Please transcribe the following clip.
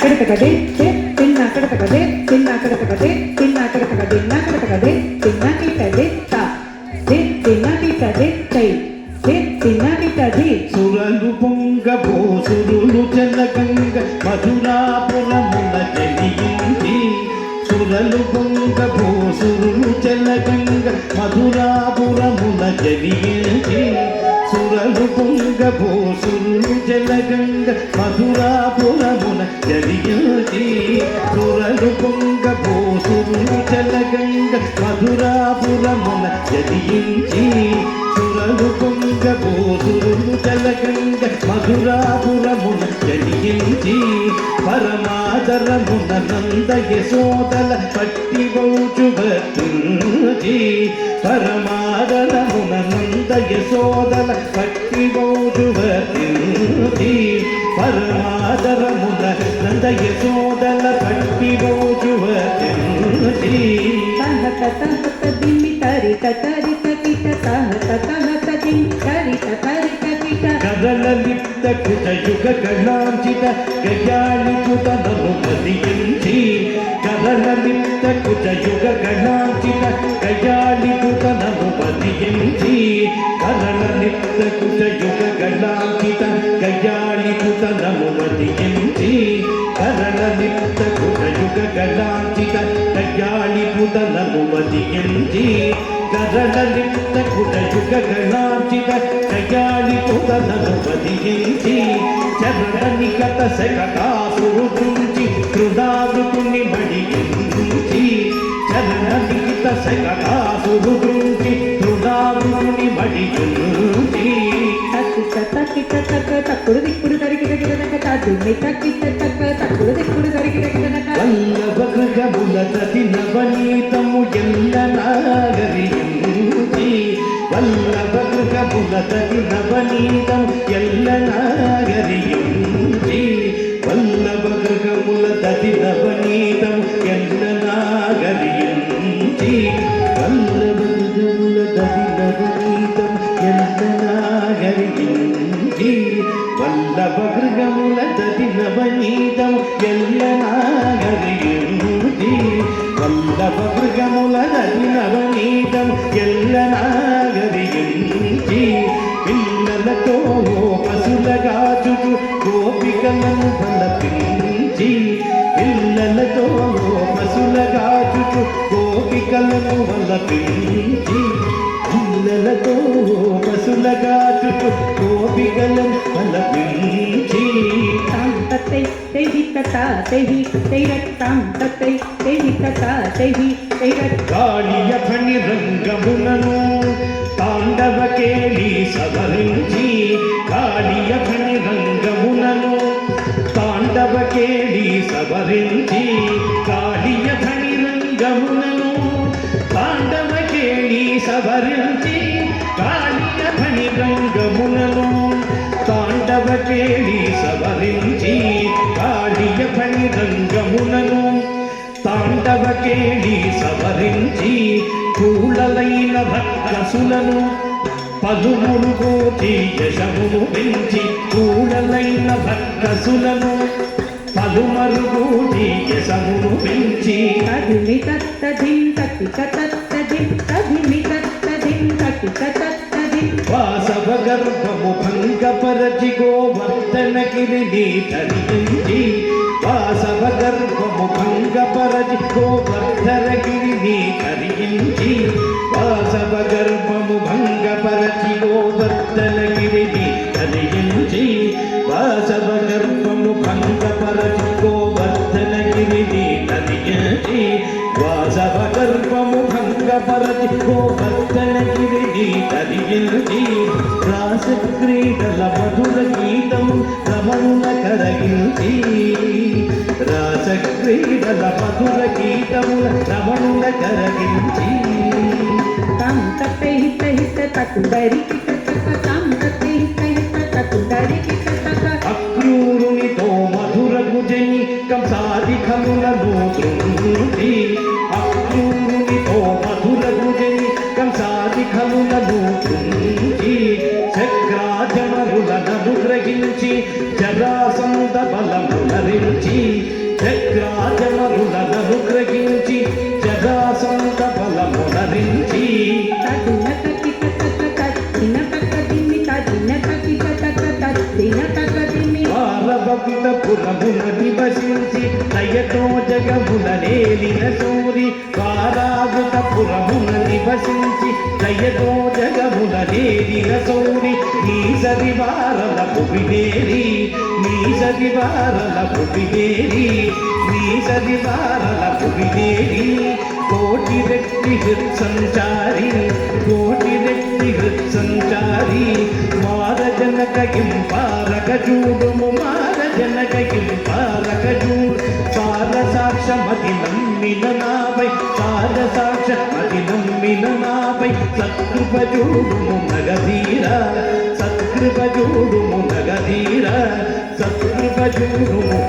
కడతకదే తిన్న కడతకదే తిన్న కడతకదే తిన్న కడతకదే నా కడతకదే తిన్న కిటదే తా తిన్న కిటదే తై తిన్న కిటదే సురలు పొంగ భోసురులు జలగంగ మధురాపురమున జనించి సురలు పొంగ భోసురులు జలగంగ మధురాపురమున జనించి సురలు పొంగ భోసురులు జలగంగ మధురాపురమున జనించి సురలు పొంగ భోసురులు జలగంగ మధురాపురమున జనించి సురలు పొంగ భోసురులు జలగంగ మధురాపురమున జనించి పరమాదరమున నంద యశోదల పట్టి బౌచుబీ పరమాదరమున నంద యశోదల పట్టి బౌచుబీ పరమాదరమున నంద యశోదల పట్టి బౌచుబీ కదలలిప్త కృత యుగ గణాంచిత గజాలిపుత ననుమదించి కదలలిప్త కృత యుగ గణాంచిత గజాలిపుత ననుమదించి కదలలిప్త కృత యుగ గణాంచిత గజాలిపుత ననుమదించి కదలలిప్త కృత యుగ గణాంచిత గజాలిపుత ననుమదించి కదలలిప్త కృత యుగ గణాంచిత గజాలిపుత ననుమదించి చరణనికత శకటాసురు గుంచి కృదాదుకుని మడిగించి చరణనికత శకటాసురు గుంచి కృదాదుకుని మడిగించి తక్కుడు దిక్కుడు తరికి తక్కుడు దిక్కుడు తరికి వల్లభ గృహముల తతి నవనీతము ఎల్ల నాగరించి వల్లభ గృహముల తతి నవనీతము ఎల్ల నాగరించి వల్లభ గృహముల తతి నవనీతము ఎల్ల నాగరించి వల్లభ గృహముల తతి నవనీతము ఎల్ల నాగరించి వల్లభ గృహముల తతి నవనీతము ఎల్ల నాగరించి వల్లభ గృహముల తతి నవనీతము ఎల్ల నాగరించి పిల్లలతో పశులగా చుచు గోపికలను బలపించి పిల్లలతో పశులగా చుచు గోపికలను బలపించి పిల్లలతో పశులగా చుచు గోపికలను బలపించి తై తెహి తత తెహి తైరత్తం తై తెహి తత తెహి తైరత్ కాళియ ఫణి రంగములను తాండవ కేళి సవరించి కాళియ ఫణి రంగములను తాండవ కేళి సవరించి కాళియ ఫణి రంగములను తాండవ కేళి సవరించి కాళియ ఫణి రంగములను తాండవ కేళి సవరించి కాళియ ఫణి రంగములను తాండవ కేళి సవరించి కూలలైన భక్తసులను పదుములు కోటి యశమును పెంచి కూలలైన భక్తసులను పలుమరుగూటి యశమును పెంచి తదిమి తత్తదిం తతి తత్తదిం తదిమి తత్తదిం తతి తత్తదిం వాసవ గర్భము భంగపరచి గోవర్ధన గిరిని తరించి వాసవ గర్భము భంగపరచి గోవర్ధన గిరిని తరించి వాసవ గర్భము భంగపరచి గోవర్ధన గిరిని తరించి వాసవ గర్భము భంగపరచి గోవర్ధన గిరిని తరించి వాసవ గర్భము భంగపరచి గోవర్ధన గిరిని తరించి రాస క్రీడల మధుర గీతం రమణుల కరగించి రాస క్రీడల మధుర గీతముల రమణుల కరగించి తం తై హిత తక్కుదరి తం తై హిత తక్కుదరి అక్రూరునితో మధుర గుజని కంసాది ఖములను తృంచి అక్రూరునితో మధుర గుజని కంసాది ఖములను తృంచి చక్రాజమరులను గ్రహించి జరాసంద బలమునరించి చక్రాజమరులను గ్రహించి జగాసంత బలమునరించి తదిన తకి తదిన తకదిమి తదిన తకి తదిన తకదిమి పారభక్త పురమున నివసించి దయతో జగమున నేలిన సూరి పారాగుత పురమున నివసించి దయతో జగమున నేలిన సూరి నీ సరివారల పువినేరి నీ సరివారల పువినేరి నీ సరివారల పువినేరి కోటి వ్యక్తి హృత్సంచారి కోటి వ్యక్తి హృత్సంచారి మార జనక కింపారక చూడుము మార జనక కింపారక చూడు సార సాక్షమతి నమ్మిన నాపై సార సాక్షమతి నమ్మిన నాపై సత్కృప చూడుము నగధీర సత్కృప చూడుము నగధీర సత్కృప చూడుము